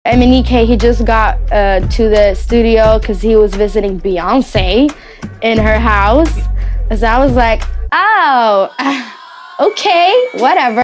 Emanike, he just got to the studio because he was visiting Beyonce in her house. So I was like, oh, okay, whatever.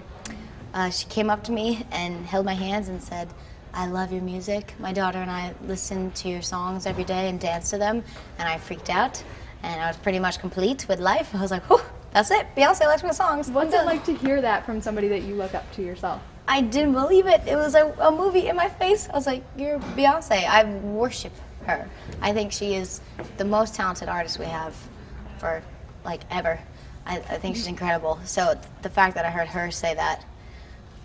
She came up to me and held my hands and said, I love your music. My daughter and I listen to your songs every day and dance to them. And I freaked out. And I was pretty much complete with life. I was like, whew, that's it. Beyonce likes my songs. What's it like to hear that from somebody that you look up to yourself? I didn't believe it. It was a movie in my face. I was like, you're Beyonce. I worship her. I think she is the most talented artist we have for, like, ever. I think she's incredible. So the fact that I heard her say that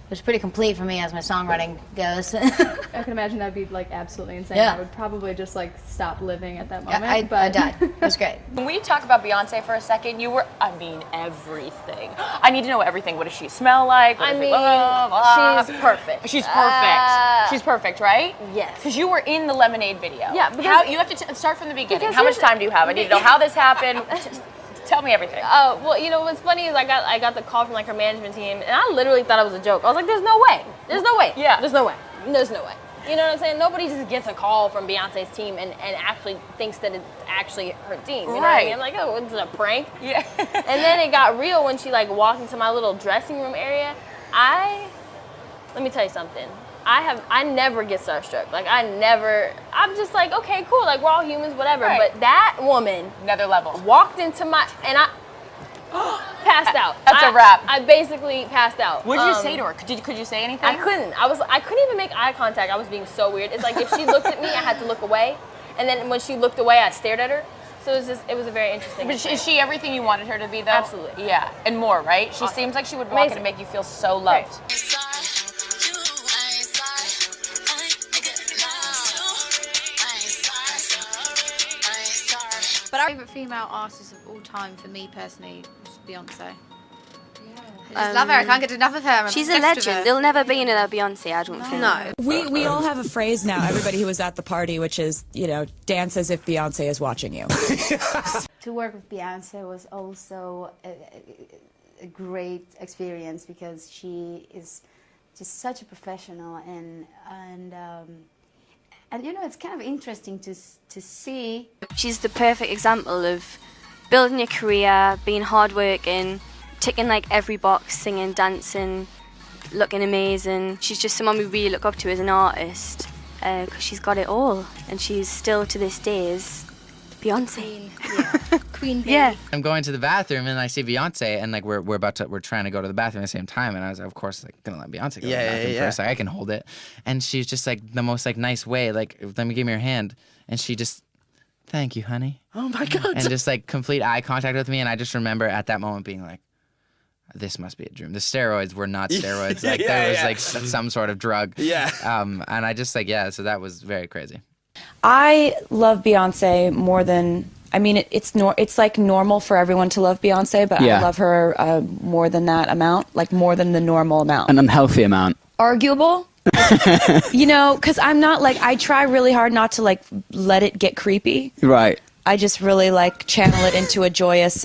was pretty complete for me as my songwriting goes. I can imagine that'd be like absolutely insane. Yeah. I would probably just like stop living at that moment. Yeah, I died. It was great. When we talk about Beyonce for a second, you were, I mean, everything. I need to know everything. What does she smell like? What does She's perfect. She's perfect. She's perfect, right? Yes. Because you were in the Lemonade video. Yeah, because you have to start from the beginning. How much time do you have? I need to know how this happened. Tell me everything. Well, you know what's funny is I got the call from like her management team, and I literally thought it was a joke. I was like, "There's no way. There's no way. Yeah. There's no way. There's no way." You know what I'm saying? Nobody just gets a call from Beyonce's team and actually thinks that it's actually her team. You know what I mean? I'm like, "Oh, it's a prank." Yeah. And then it got real when she like walked into my little dressing room area. Let me tell you something. I never get starstruck. Like I'm just like, okay, cool. Like we're all humans, whatever. Right. But that woman, Another level. walked into my, and I passed out. That's a wrap. I basically passed out. What did you say to her? Could you say anything? I couldn't. I couldn't even make eye contact. I was being so weird. It's like if she looked at me, I had to look away. And then when she looked away, I stared at her. So it was a very interesting But experience. is she everything you wanted her to be, though? Absolutely. Yeah, and more, right? She seems like she would walk in and make you feel so loved. But our favourite female artist of all time, for me personally, is Beyonce. I just love her. I can't get enough of her. I'm She's a obsessed with legend. her. There'll never be another Beyonce, I don't think. No. We all have a phrase now, everybody who was at the party, which is, you know, dance as if Beyonce is watching you. To work with Beyonce was also a great experience because she is just such a professional and you know, it's kind of interesting to see. She's the perfect example of building a career, being hardworking, ticking like every box, singing, dancing, looking amazing. She's just someone we really look up to as an artist because she's got it all, and she's still to this day is Beyonce. Queen Bee. Yeah. I'm going to the bathroom and I see Beyonce and like we're trying to go to the bathroom at the same time, and I was of course like gonna let Beyonce go to the bathroom first. Like I can hold it, and she's just like the most like nice way, like let me give me your hand, and she just, thank you, honey. Oh my God. And just like complete eye contact with me, and I just remember at that moment being like, this must be a dream. The steroids were not steroids. Like there was like some sort of drug. Yeah. And I just like so that was very crazy. I love Beyonce more than, I mean, it's like normal for everyone to love Beyonce, but I love her more than that amount, like more than the normal amount. An unhealthy amount. Arguable. You know, because I'm not like, I try really hard not to like let it get creepy. Right. I just really like channel it into a joyous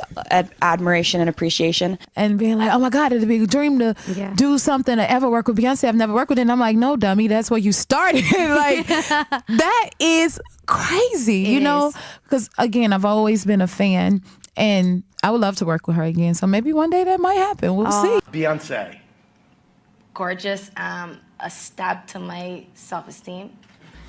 admiration and appreciation. And being like, oh my God, it'd be a dream to do something or ever work with Beyonce. I've never worked with her. And I'm like, no, dummy, that's where you started. Like, that is crazy, you know? Because again, I've always been a fan and I would love to work with her again. So maybe one day that might happen. We'll see. Beyonce. Gorgeous. A stab to my self-esteem.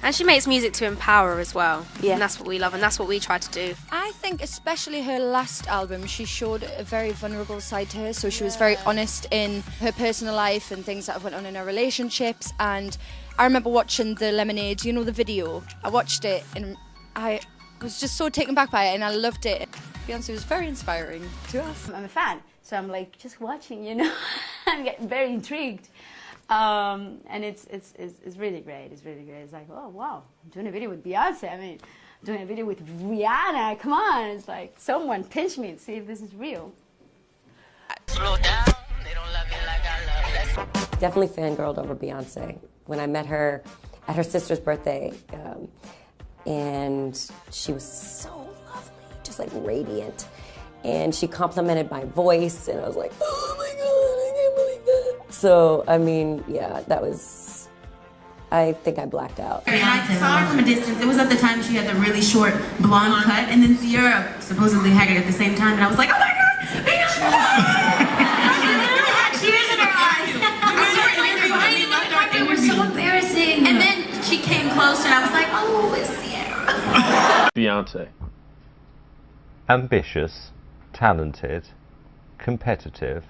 And she makes music to empower as well. Yeah. And that's what we love, and that's what we try to do. I think especially her last album, she showed a very vulnerable side to her. So she was very honest in her personal life and things that have went on in her relationships. And I remember watching the Lemonade, you know, the video. I watched it and I was just so taken back by it, and I loved it. Beyonce was very inspiring to us. I'm a fan, so I'm like just watching, you know, and get very intrigued. And it's really great. It's really great. It's like, oh wow, I'm doing a video with Beyonce. I mean, I'm doing a video with Rihanna. Come on, it's like someone pinch me and see if this is real. Slow down, they don't love you like I love you. Definitely fangirled over Beyonce when I met her at her sister's birthday, and she was so lovely, just like radiant. And she complimented my voice, and I was like, oh my God, I can't believe that. So, I mean, yeah, that was, I think I blacked out. And I saw her from a distance. It was at the time she had the really short blonde cut, and then Sierra supposedly had it at the same time, and I was like, oh my God! Tears in her eyes. They were so embarrassing. And then she came closer, and I was like, oh, it's Sierra. Beyonce. Ambitious, talented, competitive.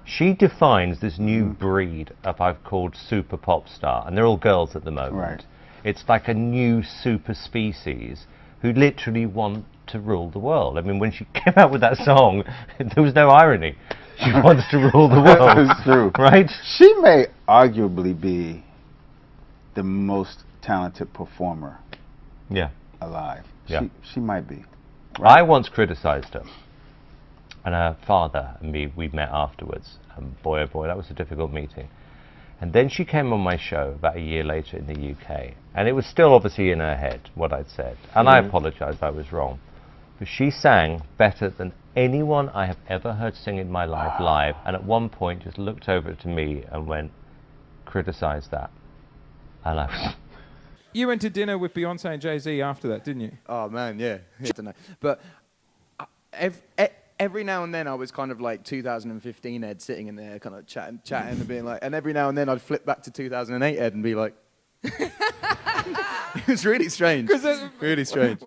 She defines this new breed of I've called super pop star, and they're all girls at the moment. Right. It's like a new super species who literally want to rule the world. I mean, when she came out with that song, there was no irony. She wants to rule the world. It's true. Right? She may arguably be the most talented performer alive. Yeah. She might be. Right? I once criticized her. And her father and me, we met afterwards. And boy, oh boy, that was a difficult meeting. And then she came on my show about a year later in the UK. And it was still obviously in her head, what I'd said. And I apologized, I was wrong. But she sang better than anyone I have ever heard sing in my life live. And at one point just looked over to me and went, criticize that. And I was... You went to dinner with Beyonce and Jay-Z after that, didn't you? Oh, man, yeah. I don't know. But every now and then I was kind of like 2015 Ed sitting in there kind of chatting and being like, and every now and then I'd flip back to 2008 Ed and be like, it was really strange. Really strange.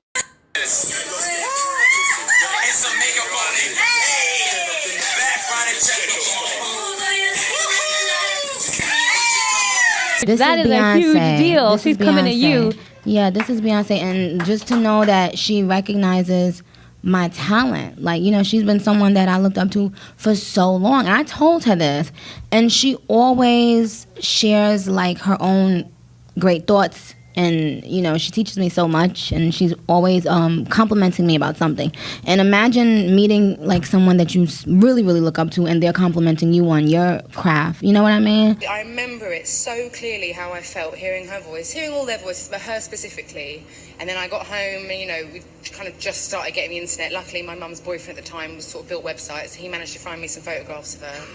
That is a huge deal. She's coming to you. Yeah, this is Beyonce, and just to know that she recognizes my talent. Like, you know, she's been someone that I looked up to for so long. And I told her this, and she always shares like her own great thoughts. And, you know, she teaches me so much, and she's always complimenting me about something. And imagine meeting, like, someone that you really, really look up to, and they're complimenting you on your craft. You know what I mean? I remember it so clearly how I felt hearing her voice, hearing all their voices, but her specifically. And then I got home, and, you know, we kind of just started getting the internet. Luckily, my mum's boyfriend at the time was sort of built websites. He managed to find me some photographs of her.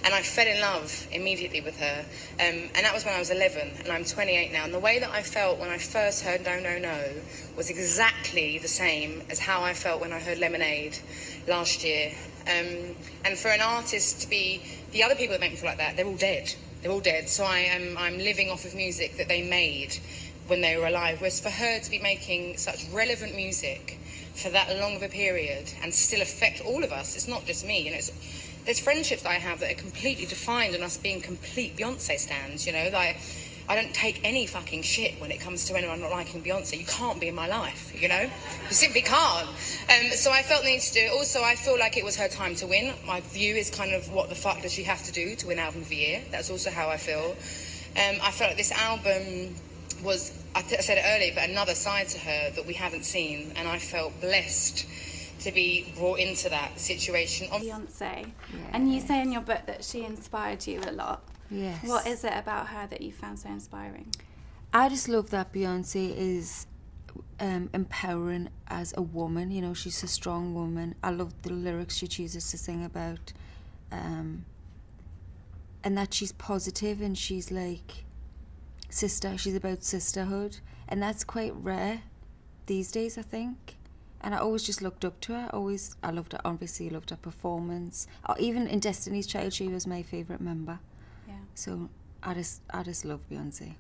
And I fell in love immediately with her. And that was when I was 11, and I'm 28 now. And the way that I felt when I first heard No, No, No was exactly the same as how I felt when I heard Lemonade last year. And for an artist to be, the other people that make me feel like that, they're all dead. They're all dead. So I'm living off of music that they made when they were alive. Whereas for her to be making such relevant music for that long of a period and still affect all of us, it's not just me, you know, there's friendships that I have that are completely defined on us being complete Beyonce stans, you know, like, I don't take any fucking shit when it comes to anyone not liking Beyonce. You can't be in my life, you know? You simply can't. So I felt the need to do it. Also, I feel like it was her time to win. My view is kind of, what the fuck does she have to do to win Album of the Year? That's also how I feel. I felt like this album was, I said it earlier, but another side to her that we haven't seen, and I felt blessed to be brought into that situation. Beyonce. And you say in your book that she inspired you a lot. Yes. What is it about her that you found so inspiring? I just love that Beyonce is empowering as a woman. You know, she's a strong woman. I love the lyrics she chooses to sing about. And that she's positive, and she's like she's about sisterhood. And that's quite rare these days, I think. And I always just looked up to her. I loved her, obviously loved her performance. Or even in Destiny's Child, she was my favourite member. Yeah. So I just love Beyonce.